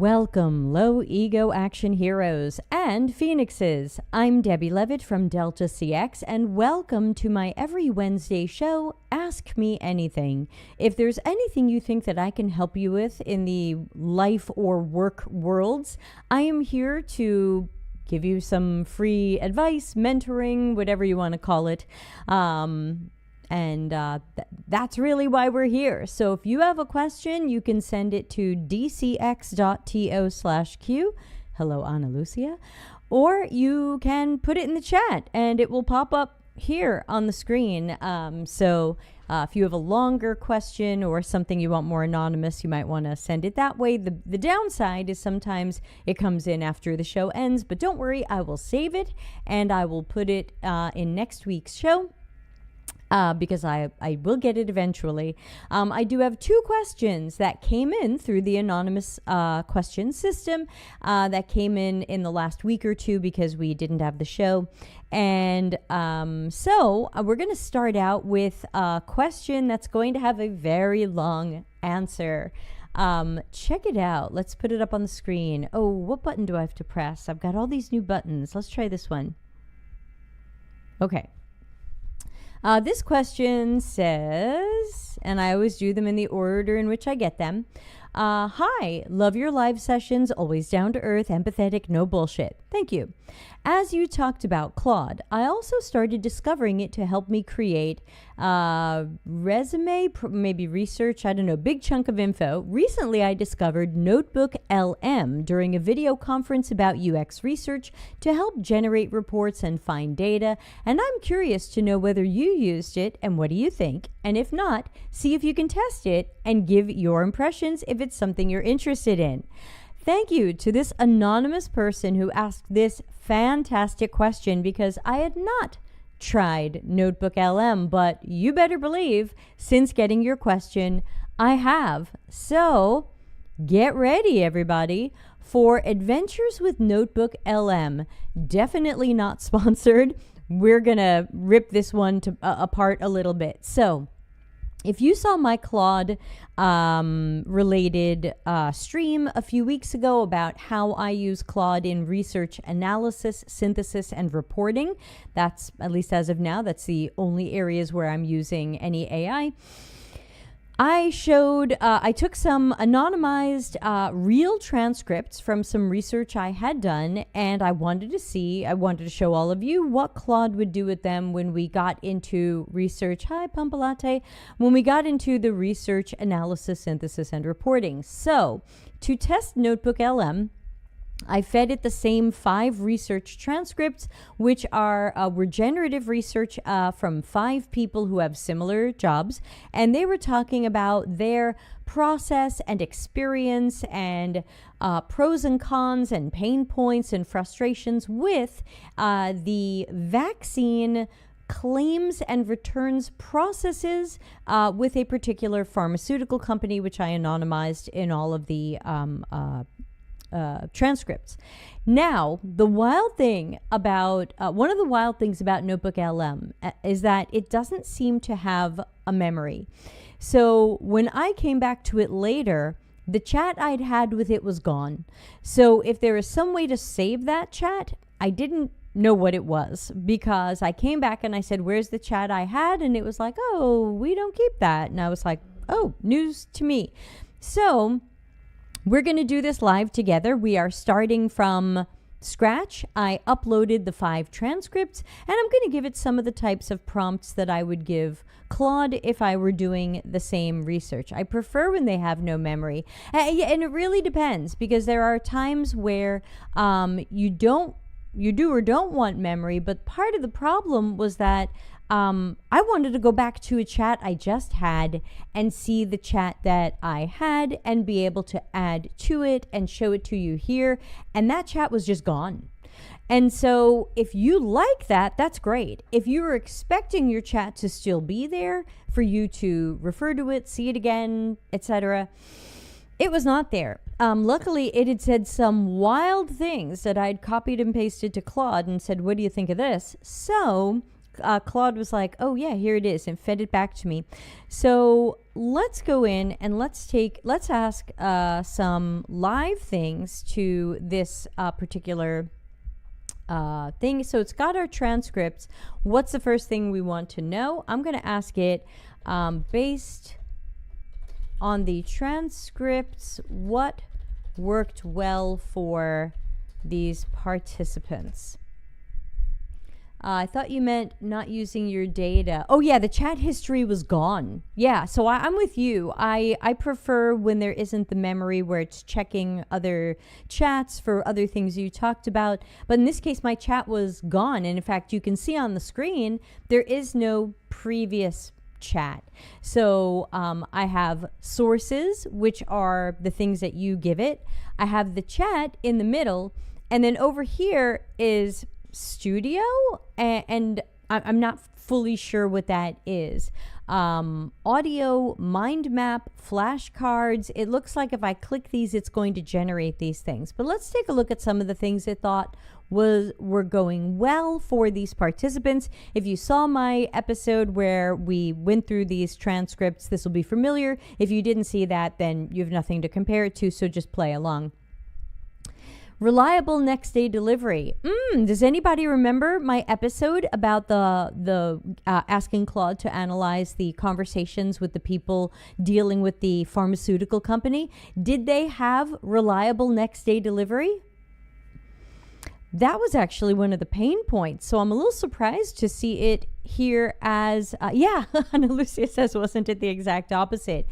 Welcome, low ego action heroes and phoenixes. I'm Debbie Levitt from Delta CX, and welcome to my every Wednesday show, Ask Me Anything. If there's anything you think that I can help you with in the life or work worlds, I am here to give you some free advice, mentoring, whatever you want to call it. That's really why we're here. So if you have a question, you can send it to dcx.to/q. Hello, Ana Lucia. Or you can put it in the chat and it will pop up here on the screen. If you have a longer question or something you want more anonymous, you might want to send it that way. The downside is sometimes it comes in after the show ends, but don't worry, I will save it and I will put it in next week's show. Because I will get it eventually. I do have two questions that came in through the anonymous question system that came in the last week or two because we didn't have the show. And so we're going to start out with a question that's going to have a very long answer. Check it out. Let's put it up on the screen. Oh, what button do I have to press? I've got all these new buttons. Let's try this one. Okay. This question says, and I always do them in the order in which I get them. Hi, love your live sessions, always down to earth, empathetic, no bullshit. Thank you. As you talked about Claude, I also started discovering it to help me create resume, maybe research, I don't know, big chunk of info. Recently, I discovered NotebookLM during a video conference about UX research to help generate reports and find data. And I'm curious to know whether you used it and what do you think? And if not, see if you can test it and give your impressions if it's something you're interested in. Thank you to this anonymous person who asked this fantastic question because I had not tried NotebookLM, but you better believe since getting your question, I have. So get ready, everybody, for Adventures with NotebookLM. Definitely not sponsored. We're going to rip this one apart a little bit. So if you saw my Claud related stream a few weeks ago about how I use Claude in research analysis, synthesis, and reporting, that's, at least as of now, that's the only areas where I'm using any AI. I took some anonymized real transcripts from some research I had done, and I wanted to show all of you what Claude would do with them when we got into research. Hi, Pumpalate. When we got into the research, analysis, synthesis, and reporting. So, to test NotebookLM, I fed it the same 5 research transcripts, which were generative research from 5 people who have similar jobs, and they were talking about their process and experience and pros and cons and pain points and frustrations with the vaccine claims and returns processes with a particular pharmaceutical company, which I anonymized in all of the transcripts. Now, the wild thing about one of the wild things about NotebookLM is that it doesn't seem to have a memory. So when I came back to it later, the chat I'd had with it was gone. So if there is some way to save that chat, I didn't know what it was because I came back and I said, "Where's the chat I had?" And it was like, "Oh, we don't keep that." And I was like, "Oh, news to me." So we're going to do this live together. We are starting from scratch. I uploaded the 5 transcripts, and I'm going to give it some of the types of prompts that I would give Claude if I were doing the same research. I prefer when they have no memory. And it really depends because there are times where you do or don't want memory, but part of the problem was that I wanted to go back to a chat I just had and see the chat that I had and be able to add to it and show it to you here. And that chat was just gone. And so if you like that, that's great. If you were expecting your chat to still be there for you to refer to it, see it again, etc., it was not there. Luckily, it had said some wild things that I'd copied and pasted to Claude and said, "What do you think of this?" So Claude was like, oh yeah, here it is, and fed it back to me. So let's go in and let's ask some live things to this particular thing. So it's got our transcripts. What's the first thing we want to know? I'm going to ask it based on the transcripts, what worked well for these participants? I thought you meant not using your data. Oh yeah, the chat history was gone. Yeah, so I'm with you. I prefer when there isn't the memory where it's checking other chats for other things you talked about. But in this case, my chat was gone. And in fact, you can see on the screen, there is no previous chat. So I have sources, which are the things that you give it. I have the chat in the middle. And then over here is studio, and I'm not fully sure what that is. Audio, mind map, flashcards. It looks like if I click these, it's going to generate these things. But let's take a look at some of the things it thought were going well for these participants. If you saw my episode where we went through these transcripts, this will be familiar. If you didn't see that, then you have nothing to compare it to, so just play along. Reliable next day delivery. Does anybody remember my episode about the asking Claude to analyze the conversations with the people dealing with the pharmaceutical company? Did they have reliable next day delivery? That was actually one of the pain points. So I'm a little surprised to see it here as, yeah, Ana Lucia says, wasn't it the exact opposite?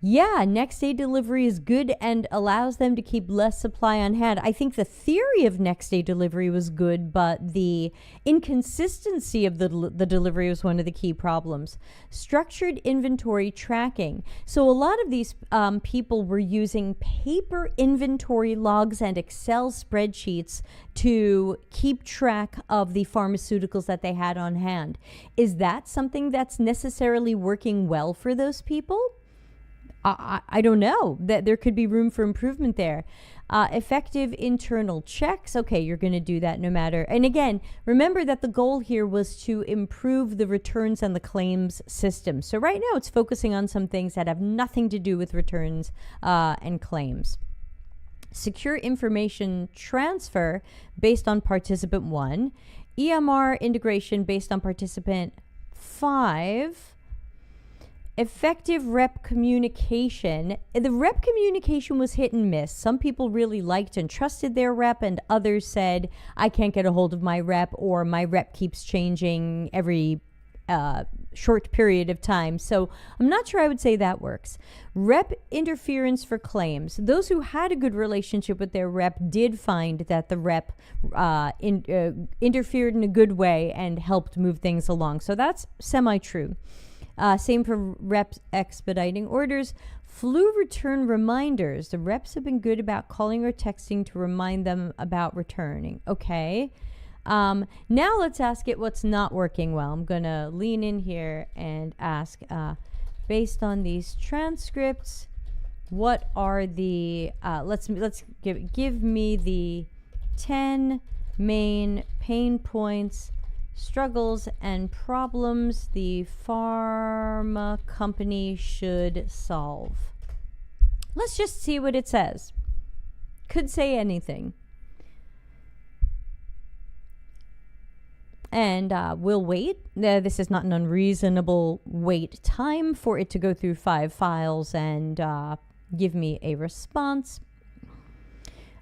Yeah, next day delivery is good and allows them to keep less supply on hand. I think the theory of next day delivery was good, but the inconsistency of the delivery was one of the key problems. Structured inventory tracking. So a lot of these people were using paper inventory logs and Excel spreadsheets to keep track of the pharmaceuticals that they had on hand. Is that something that's necessarily working well for those people? I don't know. That there could be room for improvement there. Effective internal checks. Okay, you're going to do that no matter. And again, remember that the goal here was to improve the returns and the claims system. So right now it's focusing on some things that have nothing to do with returns and claims. Secure information transfer based on participant 1. EMR integration based on participant 5. Effective rep communication. The rep communication was hit and miss. Some people really liked and trusted their rep, and others said, I can't get a hold of my rep, or my rep keeps changing every short period of time. So I'm not sure I would say that works. Rep interference for claims. Those who had a good relationship with their rep did find that the rep interfered in a good way and helped move things along. So that's semi-true. Same for reps expediting orders. Flu return reminders. The reps have been good about calling or texting to remind them about returning. Okay. Now let's ask it what's not working well. I'm going to lean in here and ask, based on these transcripts, what are the, give me the 10 main pain points, struggles, and problems the pharma company should solve. Let's just see what it says. Could say anything. And we'll wait. This is not an unreasonable wait time for it to go through 5 files and give me a response.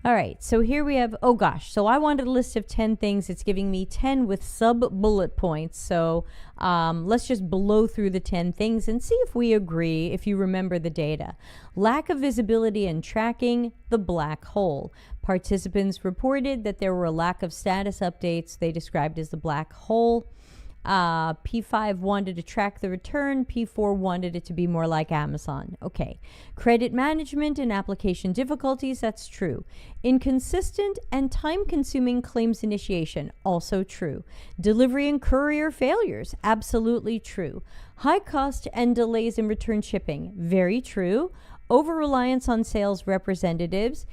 All right, so here we have, oh gosh, so I wanted a list of 10 things. It's giving me 10 with sub-bullet points. So let's just blow through the 10 things and see if we agree, if you remember the data. Lack of visibility and tracking, the black hole. Participants reported that there were a lack of status updates they described as the black hole. P5 wanted to track the return. P4 wanted it to be more like Amazon. Okay. Credit management and application difficulties, that's true. Inconsistent and time-consuming claims initiation, also true. Delivery and courier failures, absolutely true. High cost and delays in return shipping, very true. over-reliance on sales representatives.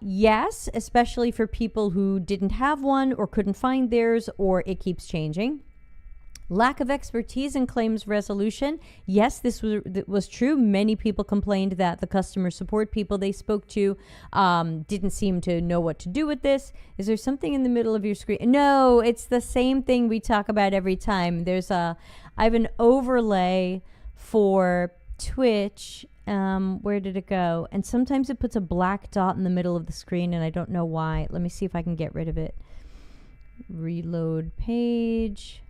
Yes, especially for people who didn't have one or couldn't find theirs, or it keeps changing. Lack of expertise in claims resolution. Yes, this was true. Many people complained that the customer support people they spoke to didn't seem to know what to do with this. Is there something in the middle of your screen? No, it's the same thing we talk about every time. I have an overlay for Twitch. Where did it go? And sometimes it puts a black dot in the middle of the screen, and I don't know why. Let me see if I can get rid of it. Reload page.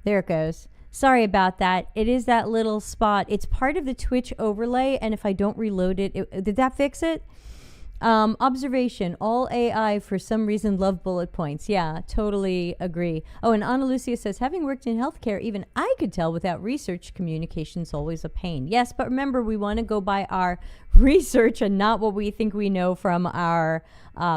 There it goes. Sorry about that. It is that little spot. It's part of the Twitch overlay, and if I don't reload it, did that fix it? Observation. All AI, for some reason, love bullet points. Yeah, totally agree. Oh, and Ana Lucia says, having worked in healthcare, even I could tell without research, communication's always a pain. Yes, but remember, we want to go by our research and not what we think we know from our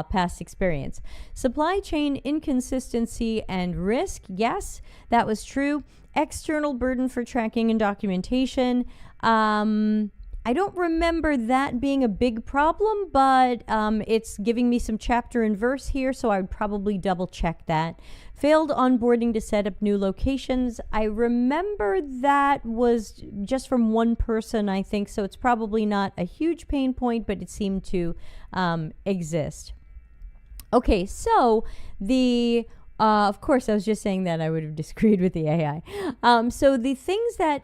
past experience. Supply chain inconsistency and risk. Yes, that was true. External burden for tracking and documentation. I don't remember that being a big problem, but it's giving me some chapter and verse here, so I would probably double check that. Failed onboarding to set up new locations. I remember that was just from one person, I think, so it's probably not a huge pain point, but it seemed to exist. Okay, so of course, I was just saying that I would have disagreed with the AI. So the things that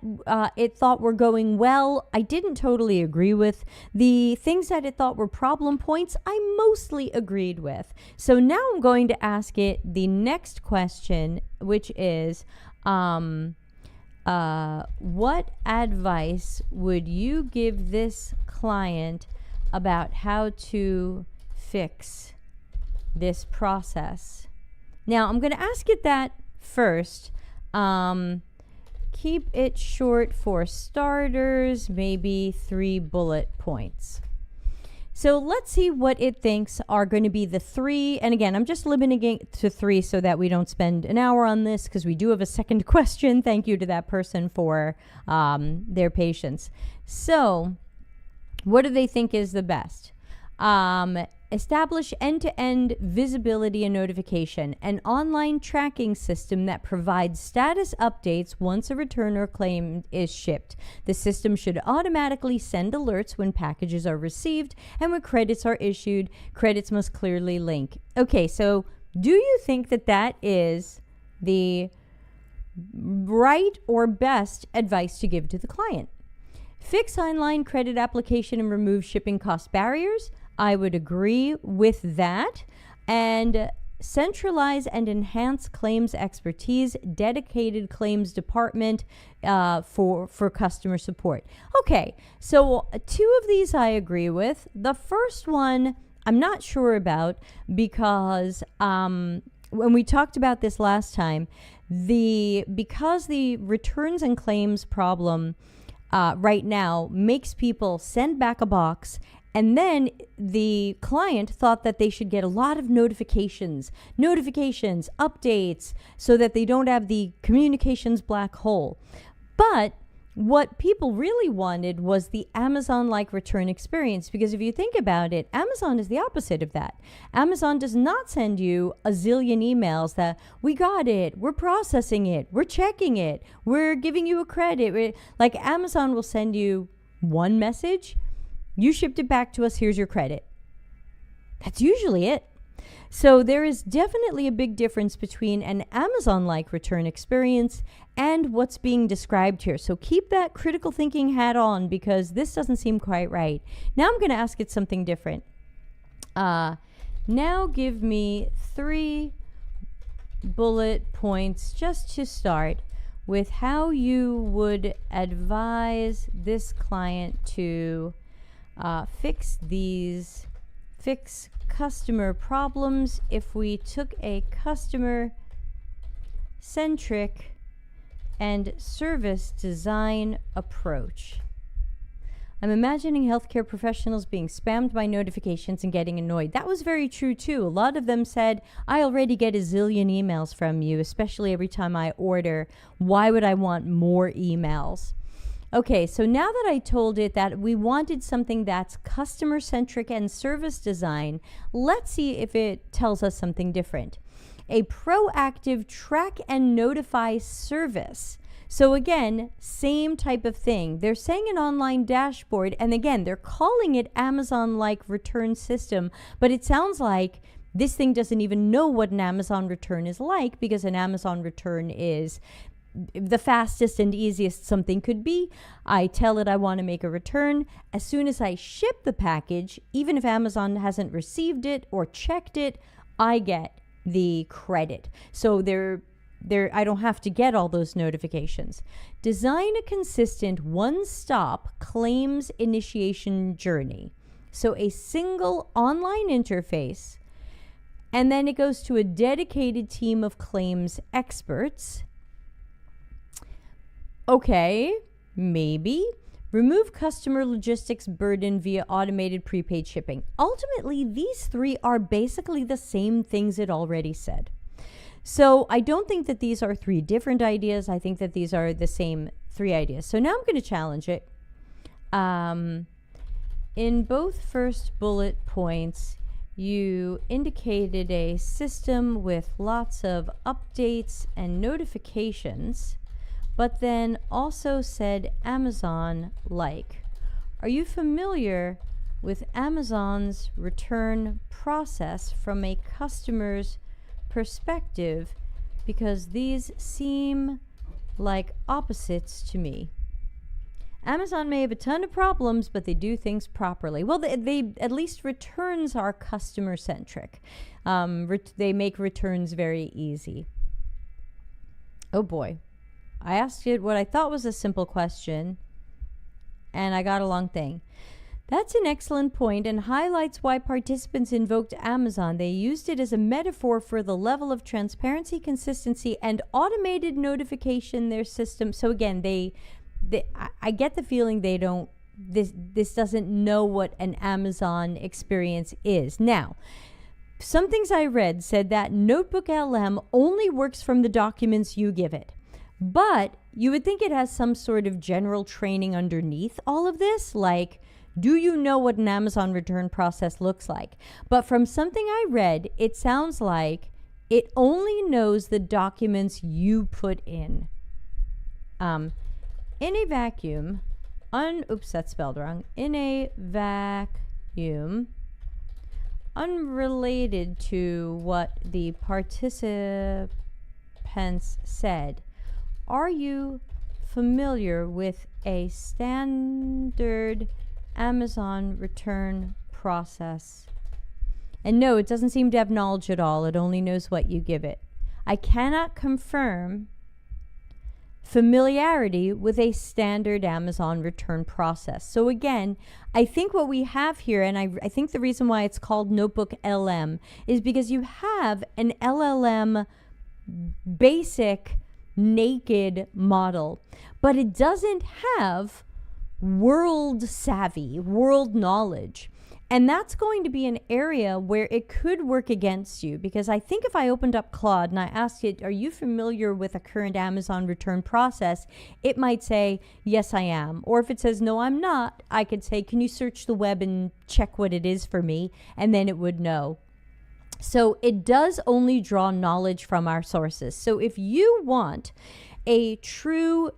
it thought were going well, I didn't totally agree with. The things that it thought were problem points, I mostly agreed with. So now I'm going to ask it the next question, which is, what advice would you give this client about how to fix this process? Now, I'm going to ask it that first. Keep it short for starters, maybe 3 bullet points. So let's see what it thinks are going to be the 3. And again, I'm just limiting it to 3 so that we don't spend an hour on this, because we do have a second question. Thank you to that person for their patience. So what do they think is the best? Establish end-to-end visibility and notification, an online tracking system that provides status updates once a return or claim is shipped. The system should automatically send alerts when packages are received, and when credits are issued, credits must clearly link. Okay, so do you think that that is the right or best advice to give to the client? Fix online credit application and remove shipping cost barriers. I would agree with that. And centralize and enhance claims expertise, dedicated claims department for customer support. Okay, so 2 of these I agree with. The first one I'm not sure about, because when we talked about this last time, because the returns and claims problem right now makes people send back a box, and then the client thought that they should get a lot of notifications, updates, so that they don't have the communications black hole. But what people really wanted was the Amazon-like return experience, because if you think about it, Amazon is the opposite of that. Amazon does not send you a zillion emails that we got it, we're processing it, we're checking it, we're giving you a credit. Like, Amazon will send you one message. You shipped it back to us, here's your credit. That's usually it. So there is definitely a big difference between an Amazon-like return experience and what's being described here. So keep that critical thinking hat on, because this doesn't seem quite right. Now I'm going to ask it something different. Now give me 3 bullet points just to start with how you would advise this client to fix customer problems if we took a customer-centric and service design approach. I'm imagining healthcare professionals being spammed by notifications and getting annoyed. That was very true too. A lot of them said, I already get a zillion emails from you, especially every time I order. Why would I want more emails? Okay, so now that I told it that we wanted something that's customer-centric and service design, let's see if it tells us something different. A proactive track and notify service. So again, same type of thing. They're saying an online dashboard, and again, they're calling it Amazon-like return system, but it sounds like this thing doesn't even know what an Amazon return is like, because an Amazon return is the fastest and easiest something could be. I tell it I want to make a return. As soon as I ship the package, even if Amazon hasn't received it or checked it, I get the credit. So I don't have to get all those notifications. Design a consistent one-stop claims initiation journey. So a single online interface, and then it goes to a dedicated team of claims experts. Okay, maybe. Remove customer logistics burden via automated prepaid shipping. Ultimately, these three are basically the same things it already said. So I don't think that these are three different ideas. I think that these are the same three ideas. So now I'm going to challenge it. In both first bullet points, you indicated a system with lots of updates and notifications, but then also said Amazon-like. Are you familiar with Amazon's return process from a customer's perspective? Because these seem like opposites to me. Amazon may have a ton of problems, but they do things properly. Well, they at least returns are customer-centric. They make returns very easy. Oh boy. I asked it what I thought was a simple question, and I got a long thing. That's an excellent point and highlights why participants invoked Amazon. They used it as a metaphor for the level of transparency, consistency, and automated notification their system. So again, I get the feeling they don't, this doesn't know what an Amazon experience is. Now, some things I read said that NotebookLM only works from the documents you give it. But you would think it has some sort of general training underneath all of this, like, do you know what an Amazon return process looks like? But from something I read, it sounds like it only knows the documents you put in. In a vacuum, oops, that's spelled wrong. In a vacuum, unrelated to what the participants said, are you familiar with a standard Amazon return process? And no, it doesn't seem to have knowledge at all. It only knows what you give it. I cannot confirm familiarity with a standard Amazon return process. So again, I think what we have here, and I think the reason why it's called NotebookLM is because you have an LLM basic naked model, but it doesn't have world savvy, world knowledge. And that's going to be an area where it could work against you, because I think if I opened up Claude and I asked it, are you familiar with a current Amazon return process? It might say, yes, I am. Or if it says, no, I'm not, I could say, can you search the web and check what it is for me? And then it would know. So it does only draw knowledge from our sources. So if you want a true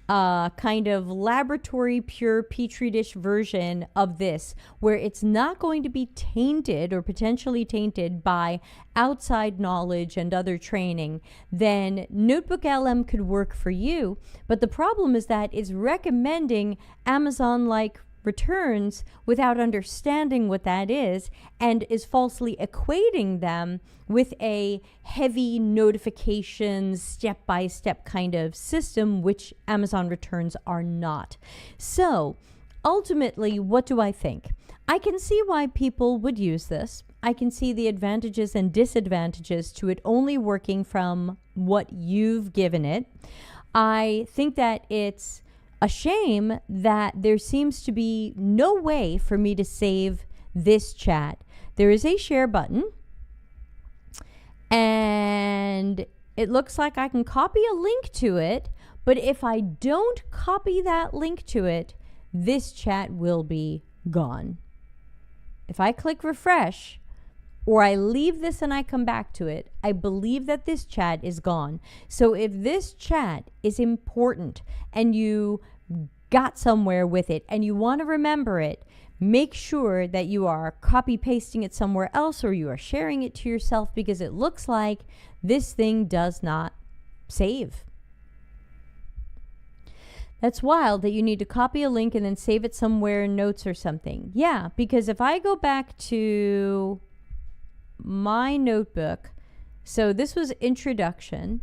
kind of laboratory pure petri dish version of this, where it's not going to be tainted or potentially tainted by outside knowledge and other training, then NotebookLM could work for you. But the problem is that it's recommending Amazon-like returns without understanding what that is, and is falsely equating them with a heavy notifications step-by-step kind of system, which Amazon returns are not. So ultimately, what do I think? I can see why people would use this. I can see the advantages and disadvantages to it only working from what you've given it. I think that it's a shame that there seems to be no way for me to save this chat. There is a share button, and it looks like I can copy a link to it, But if I don't copy that link to it, this chat will be gone. If I click refresh, or I leave this and I come back to it, I believe that this chat is gone. So if this chat is important and you got somewhere with it and you want to remember it, make sure that you are copy pasting it somewhere else or you are sharing it to yourself, because it looks like this thing does not save. That's wild that you need to copy a link and then save it somewhere in notes or something. Yeah, because if I go back to my notebook, so this was introduction.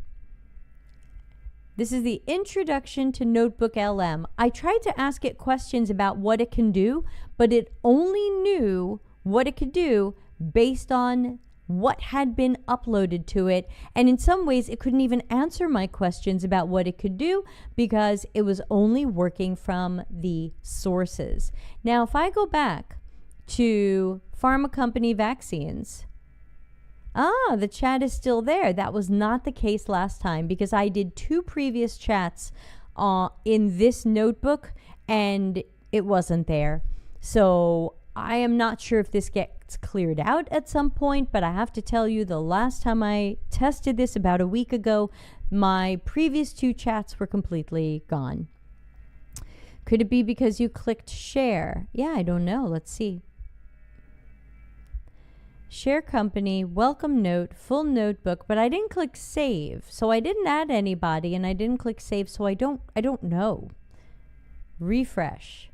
This is the introduction to NotebookLM. I tried to ask it questions about what it can do, but it only knew what it could do based on what had been uploaded to it. And in some ways, it couldn't even answer my questions about what it could do because it was only working from the sources. Now, if I go back to pharma company vaccines, the chat is still there. That was not the case last time because I did 2 previous chats in this notebook and it wasn't there. So I am not sure if this gets cleared out at some point, but I have to tell you, the last time I tested this about a week ago, my previous 2 chats were completely gone. Could it be because you clicked share? Yeah, I don't know. Let's see. Share company, welcome note, full notebook, but I didn't click save. So I didn't add anybody and I didn't click save, so I don't know. Refresh.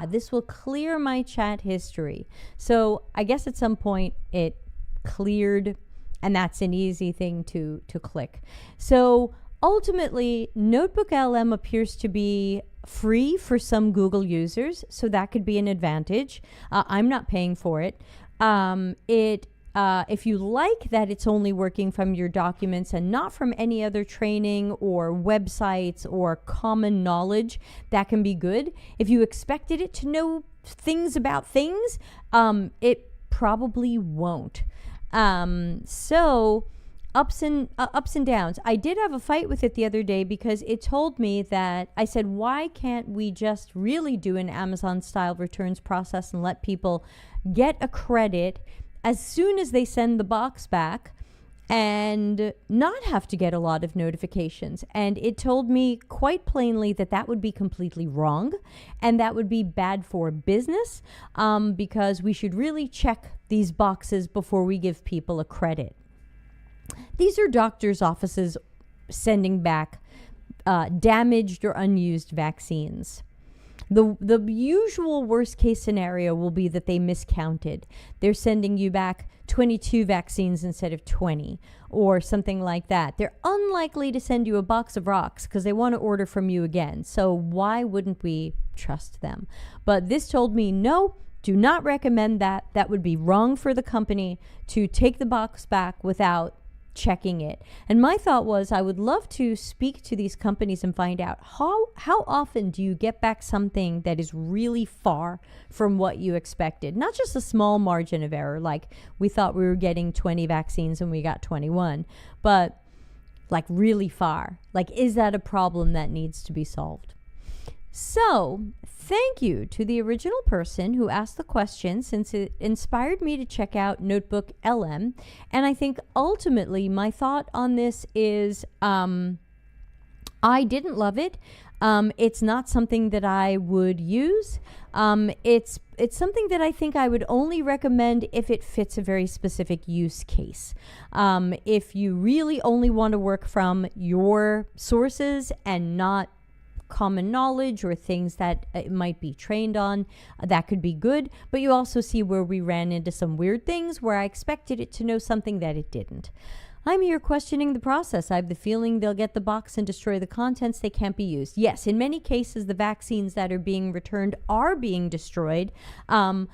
This will clear my chat history. So I guess at some point it cleared, and that's an easy thing to click. So ultimately, NotebookLM appears to be free for some Google users, so that could be an advantage. I'm not paying for it. If you like that it's only working from your documents and not from any other training or websites or common knowledge, that can be good. If you expected it to know things about things, it probably won't. So ups and downs. I did have a fight with it the other day because it told me that, I said, why can't we just really do an Amazon style returns process and let people get a credit as soon as they send the box back and not have to get a lot of notifications? And it told me quite plainly that that would be completely wrong and that would be bad for business, because we should really check these boxes before we give people a credit. These are doctors' offices sending back damaged or unused vaccines. The usual worst case scenario will be that they miscounted. They're sending you back 22 vaccines instead of 20 or something like that. They're unlikely to send you a box of rocks because they want to order from you again. So why wouldn't we trust them? But this told me, no, do not recommend that. That would be wrong for the company to take the box back without checking it. And my thought was, I would love to speak to these companies and find out how often do you get back something that is really far from what you expected? Not just a small margin of error, like we thought we were getting 20 vaccines and we got 21, but like really far. Like, is that a problem that needs to be solved? So thank you to the original person who asked the question, since it inspired me to check out NotebookLM. And I think ultimately my thought on this is I didn't love it. It's not something that I would use. It's something that I think I would only recommend if it fits a very specific use case. If you really only want to work from your sources and not common knowledge or things that it might be trained on, that could be good. But you also see where we ran into some weird things where I expected it to know something that it didn't. I'm here questioning the process. I have the feeling they'll get the box and destroy the contents. They can't be used. Yes, in many cases, the vaccines that are being returned are being destroyed. Yeah.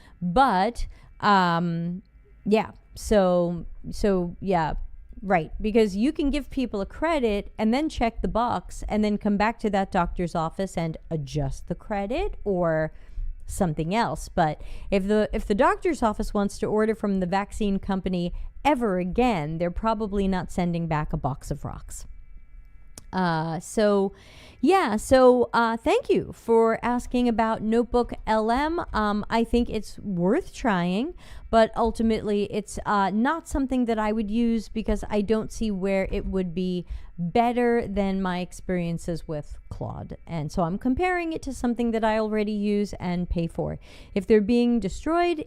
So yeah. Right, because you can give people a credit and then check the box and then come back to that doctor's office and adjust the credit or something else. But if the doctor's office wants to order from the vaccine company ever again, they're probably not sending back a box of rocks. Thank you for asking about NotebookLM. I think it's worth trying, but ultimately it's not something that I would use because I don't see where it would be better than my experiences with Claud. And so I'm comparing it to something that I already use and pay for. If they're being destroyed,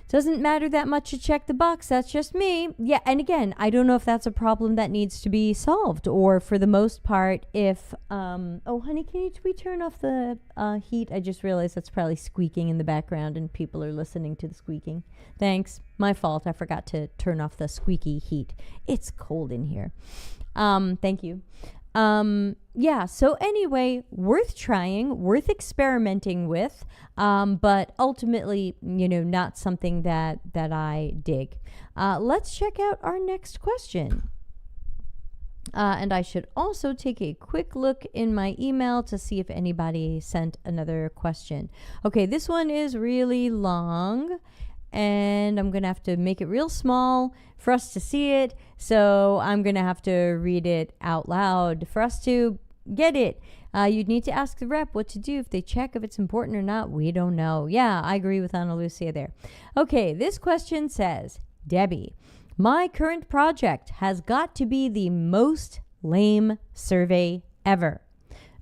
doesn't matter that much to check the box. That's just me. Yeah, and again, I don't know if that's a problem that needs to be solved, or for the most part, if oh honey, can we turn off the heat? I just realized that's probably squeaking in the background and people are listening to the squeaking. Thanks. My fault. I forgot to turn off the squeaky heat. It's cold in here. Thank you. So anyway, worth trying, worth experimenting with, but ultimately, not something that I dig. Let's check out our next question. And I should also take a quick look in my email to see if anybody sent another question. Okay, this one is really long, and I'm going to have to make it real small for us to see it. So I'm going to have to read it out loud for us to get it. You'd need to ask the rep what to do if they check if it's important or not. We don't know. Yeah, I agree with Ana Lucia there. Okay, this question says, Debbie, my current project has got to be the most lame survey ever.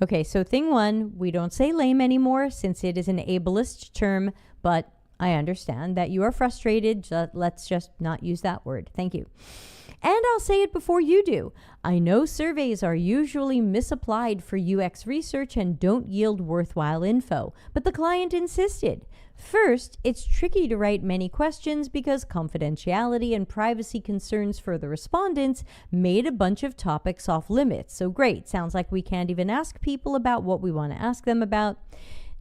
Okay, so thing one, we don't say lame anymore since it is an ableist term, but I understand that you are frustrated. Let's just not use that word. Thank you. And I'll say it before you do. I know surveys are usually misapplied for UX research and don't yield worthwhile info, but the client insisted. First, it's tricky to write many questions because confidentiality and privacy concerns for the respondents made a bunch of topics off limits. So great, sounds like we can't even ask people about what we want to ask them about.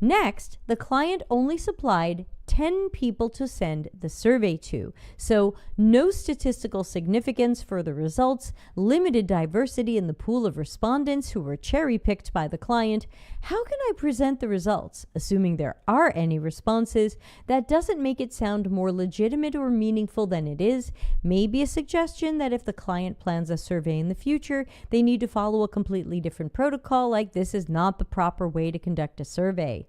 Next, the client only supplied 10 people to send the survey to, so no statistical significance for the results, limited diversity in the pool of respondents who were cherry-picked by the client. How can I present the results, assuming there are any responses, that doesn't make it sound more legitimate or meaningful than it is? Maybe a suggestion that if the client plans a survey in the future, they need to follow a completely different protocol, like this is not the proper way to conduct a survey.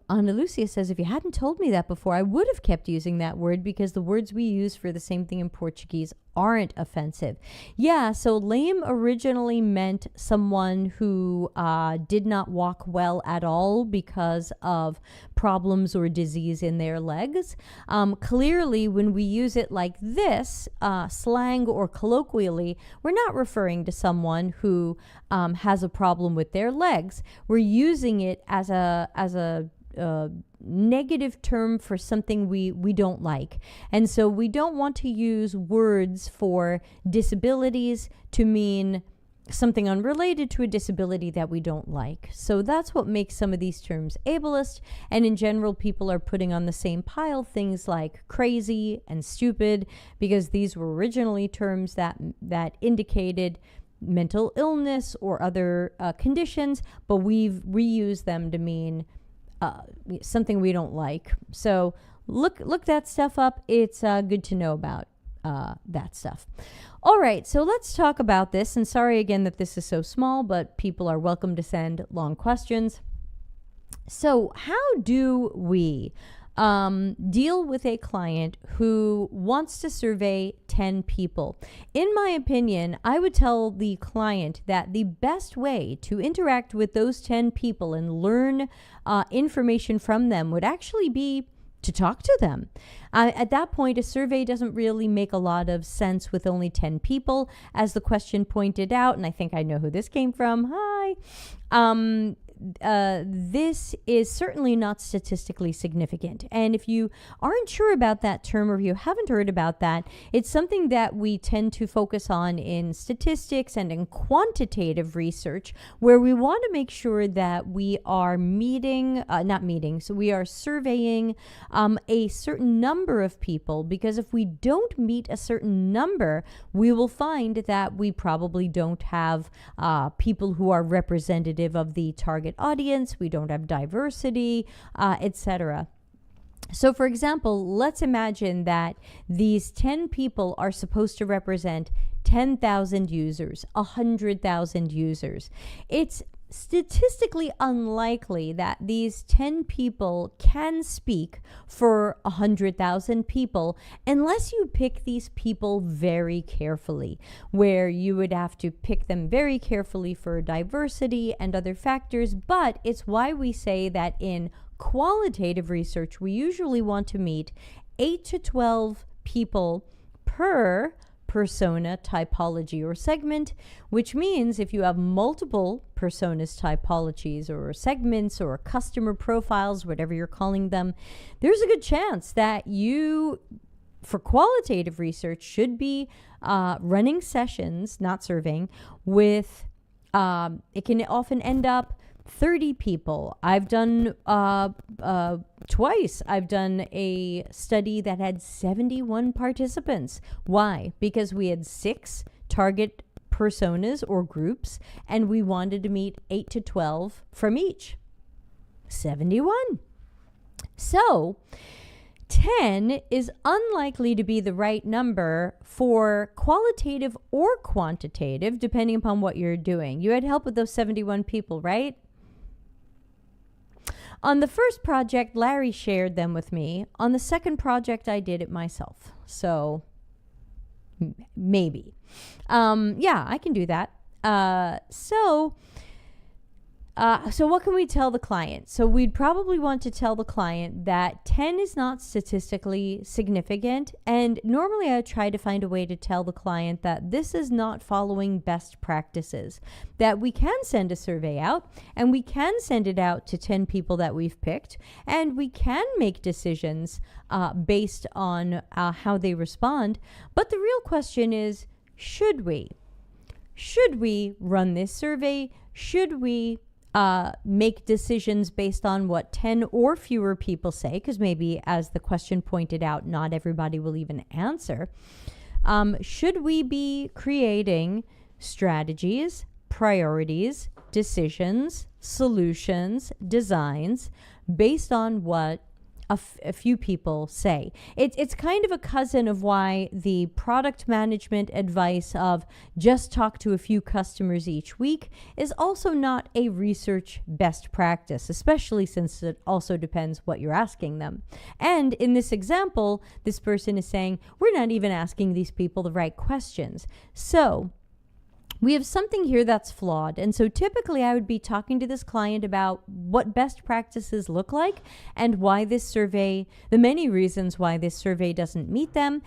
Ana Lucia says, if you hadn't told me that before, I would have kept using that word because the words we use for the same thing in Portuguese aren't offensive. Yeah, so lame originally meant someone who did not walk well at all because of problems or disease in their legs. Clearly, when we use it like this, slang or colloquially, we're not referring to someone who has a problem with their legs. We're using it as a negative term for something we don't like. And so we don't want to use words for disabilities to mean something unrelated to a disability that we don't like. So that's what makes some of these terms ableist. And in general, people are putting on the same pile things like crazy and stupid because these were originally terms that indicated mental illness or other conditions, but we've reused them to mean something we don't like. So look that stuff up. It's good to know about that stuff. All right, so let's talk about this. And sorry again that this is so small, but people are welcome to send long questions. So how do we deal with a client who wants to survey 10 people? In my opinion, I would tell the client that the best way to interact with those 10 people and learn information from them would actually be to talk to them. At that point, a survey doesn't really make a lot of sense with only 10 people, as the question pointed out, and I think I know who this came from. Hi. This is certainly not statistically significant. And if you aren't sure about that term or you haven't heard about that, it's something that we tend to focus on in statistics and in quantitative research, where we want to make sure that we are so we are surveying a certain number of people, because if we don't meet a certain number, we will find that we probably don't have people who are representative of the target audience, we don't have diversity, etc. So for example, let's imagine that these 10 people are supposed to represent 10,000 users, 100,000 users. It's statistically unlikely that these 10 people can speak for 100,000 people unless you pick these people very carefully, where you would have to pick them very carefully for diversity and other factors. But it's why we say that in qualitative research, we usually want to meet 8 to 12 people per persona, typology, or segment, which means if you have multiple personas, typologies, or segments, or customer profiles, whatever you're calling them, there's a good chance that you, for qualitative research, should be running sessions, not surveying, with, it can often end up 30 people. I've done twice. I've done a study that had 71 participants. Why? Because we had 6 target personas or groups, and we wanted to meet 8 to 12 from each. 71. So 10 is unlikely to be the right number for qualitative or quantitative, depending upon what you're doing. You had help with those 71 people, right? On the first project, Larry shared them with me. On the second project, I did it myself. So maybe. Yeah, I can do that. So what can we tell the client? So we'd probably want to tell the client that 10 is not statistically significant. And normally I try to find a way to tell the client that this is not following best practices, that we can send a survey out and we can send it out to 10 people that we've picked, and we can make decisions based on how they respond. But the real question is, should we? Should we run this survey? Should we make decisions based on what 10 or fewer people say? Because maybe, as the question pointed out, not everybody will even answer. Should we be creating strategies, priorities, decisions, solutions, designs based on what a few people say? It's kind of a cousin of why the product management advice of just talk to a few customers each week is also not a research best practice, especially since it also depends what you're asking them. And in this example, this person is saying, we're not even asking these people the right questions. So we have something here that's flawed. And so typically I would be talking to this client about what best practices look like and why this survey, the many reasons why this survey doesn't meet them,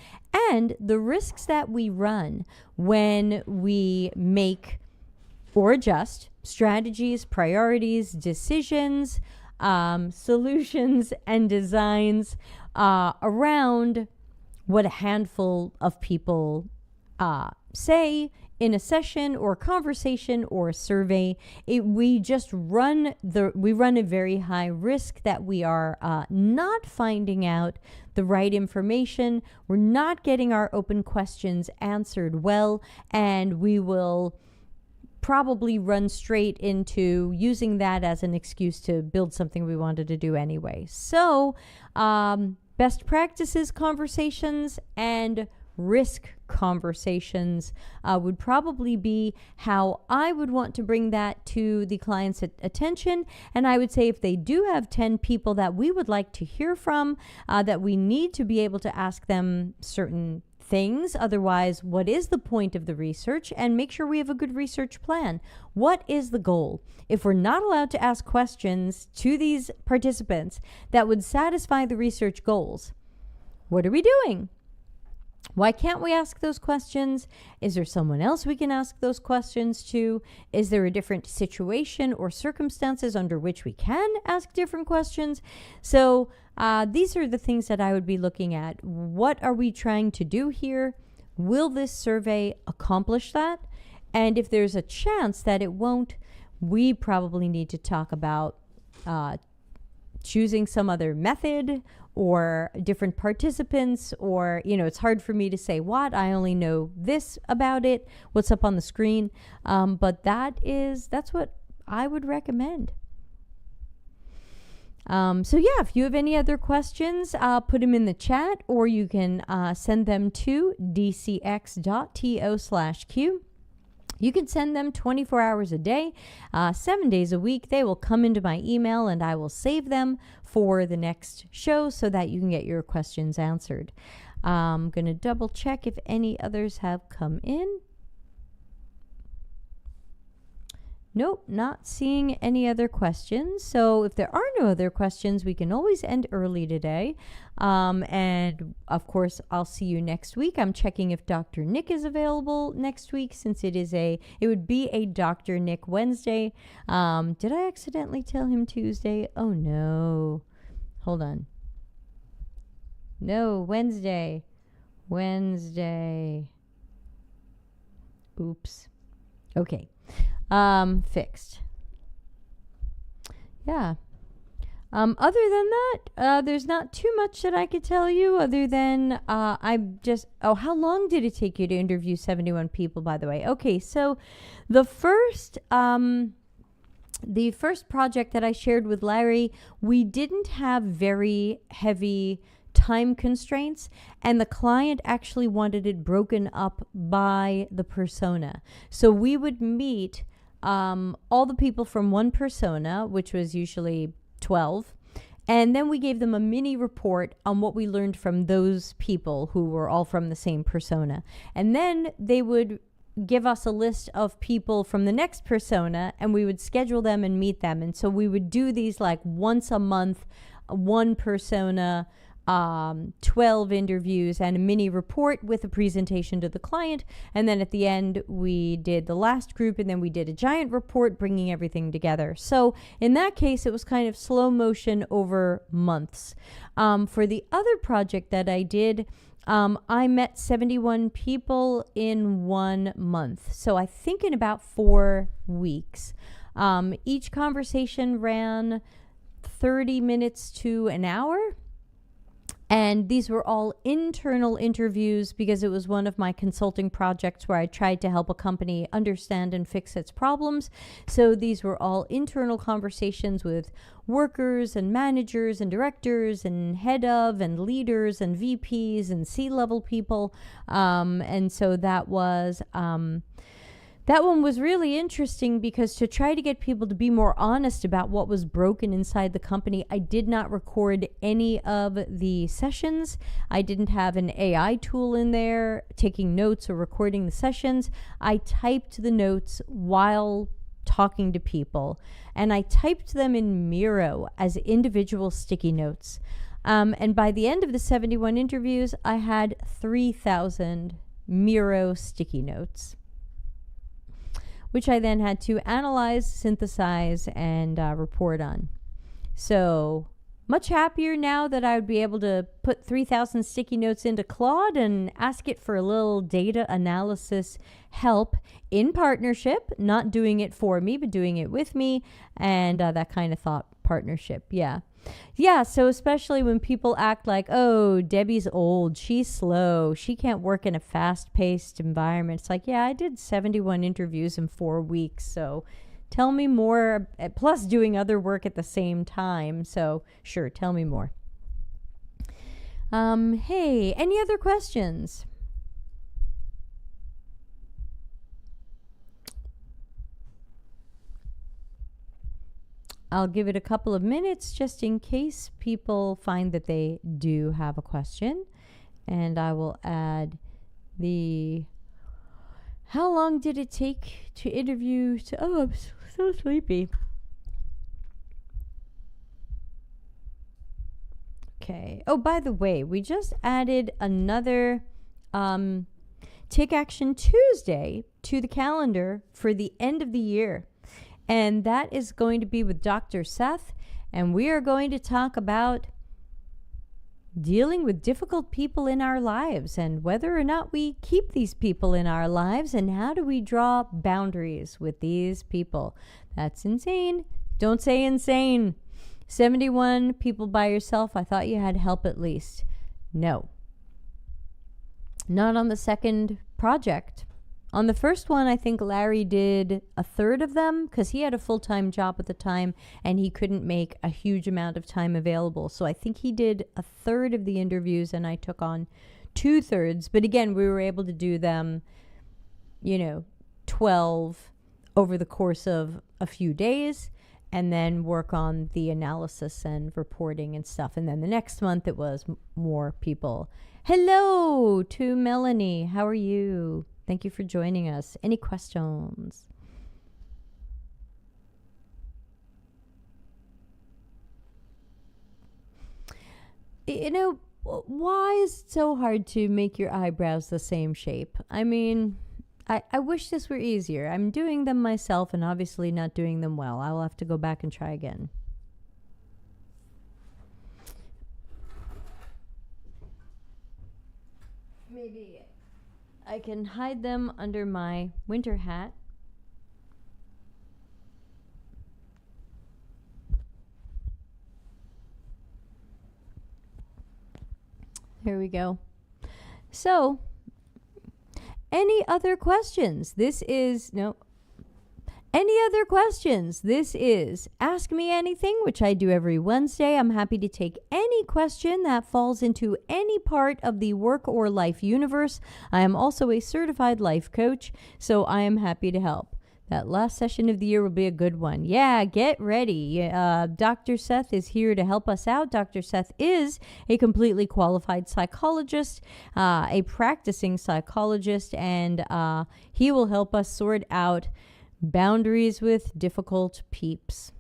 and the risks that we run when we make or adjust strategies, priorities, decisions, solutions, and designs around what a handful of people say in a session or conversation or a survey. We run a very high risk that we are not finding out the right information. We're not getting our open questions answered well, and we will probably run straight into using that as an excuse to build something we wanted to do anyway. So best practices conversations and risk conversations would probably be how I would want to bring that to the client's attention. And I would say if they do have 10 people that we would like to hear from, that we need to be able to ask them certain things. Otherwise, what is the point of the research? And make sure we have a good research plan. What is the goal? If we're not allowed to ask questions to these participants that would satisfy the research goals, what are we doing? Why can't we ask those questions? Is there someone else we can ask those questions to? Is there a different situation or circumstances under which we can ask different questions? So these are the things that I would be looking at. What are we trying to do here? Will this survey accomplish that? And if there's a chance that it won't, we probably need to talk about choosing some other method or different participants, or, it's hard for me to say what. I only know this about it, what's up on the screen. But that's what I would recommend. So yeah, if you have any other questions, put them in the chat, or you can send them to dcx.to/q. You can send them 24 hours a day, 7 days a week. They will come into my email and I will save them for the next show so that you can get your questions answered. I'm going to double check if any others have come in. Nope, not seeing any other questions. So if there are no other questions, we can always end early today. And of course, I'll see you next week. I'm checking if Dr. Nick is available next week, since it would be a Dr. Nick Wednesday. Did I accidentally tell him Tuesday? Oh no. Hold on. No, Wednesday. Oops. Okay. Fixed. Yeah. Other than that, there's not too much that I could tell you other than, how long did it take you to interview 71 people, by the way? Okay. So the first project that I shared with Larry, we didn't have very heavy time constraints, and the client actually wanted it broken up by the persona. So we would meet all the people from one persona, which was usually 12, and then we gave them a mini report on what we learned from those people who were all from the same persona. And then they would give us a list of people from the next persona, and we would schedule them and meet them. And so we would do these like once a month, one persona, 12 interviews and a mini report with a presentation to the client. And then at the end, we did the last group, and then we did a giant report bringing everything together. So in that case, it was kind of slow motion over months. For the other project that I did, I met 71 people in 1 month. So I think in about 4 weeks. Each conversation ran 30 minutes to an hour. And these were all internal interviews because it was one of my consulting projects where I tried to help a company understand and fix its problems. So these were all internal conversations with workers and managers and directors and head of and leaders and VPs and C-level people. And so that one was really interesting because to try to get people to be more honest about what was broken inside the company, I did not record any of the sessions. I didn't have an AI tool in there taking notes or recording the sessions. I typed the notes while talking to people, and I typed them in Miro as individual sticky notes. And by the end of the 71 interviews, I had 3,000 Miro sticky notes, which I then had to analyze, synthesize, and report on. So much happier now that I would be able to put 3,000 sticky notes into Claud and ask it for a little data analysis help in partnership, not doing it for me, but doing it with me, and that kind of thought partnership. Yeah, so especially when people act like, oh, Debbie's old, she's slow, she can't work in a fast-paced environment. It's like, yeah, I did 71 interviews in 4 weeks, so tell me more, plus doing other work at the same time. So sure, tell me more. Hey, any other questions? I'll give it a couple of minutes just in case people find that they do have a question. And I will add how long did it take to interview? Oh, I'm so sleepy. Okay. Oh, by the way, we just added another Take Action Tuesday to the calendar for the end of the year. And that is going to be with Dr. Seth. And we are going to talk about dealing with difficult people in our lives and whether or not we keep these people in our lives and how do we draw boundaries with these people. That's insane. Don't say insane. 71 people by yourself. I thought you had help at least. No. Not on the second project. On the first one, I think Larry did a third of them because he had a full-time job at the time and he couldn't make a huge amount of time available. So I think he did a third of the interviews and I took on 2/3. But again, we were able to do them, 12 over the course of a few days and then work on the analysis and reporting and stuff. And then the next month it was more people. Hello to Melanie. How are you? Thank you for joining us. Any questions? Why is it so hard to make your eyebrows the same shape? I mean, I wish this were easier. I'm doing them myself and obviously not doing them well. I'll have to go back and try again. Maybe I can hide them under my winter hat. There we go. So, any other questions? Any other questions? This is Ask Me Anything, which I do every Wednesday. I'm happy to take any question that falls into any part of the work or life universe. I am also a certified life coach, so I am happy to help. That last session of the year will be a good one. Yeah, get ready. Dr. Seth is here to help us out. Dr. Seth is a completely qualified psychologist, a practicing psychologist, and he will help us sort out boundaries with difficult peeps.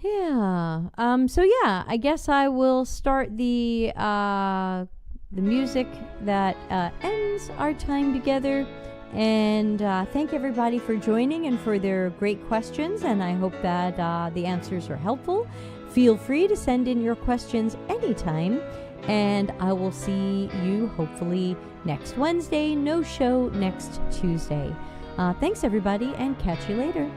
Yeah. I guess I will start the music that ends our time together. And thank everybody for joining and for their great questions. And I hope that the answers are helpful. Feel free to send in your questions anytime. And I will see you hopefully next Wednesday. No show next Tuesday. Thanks, everybody, and catch you later.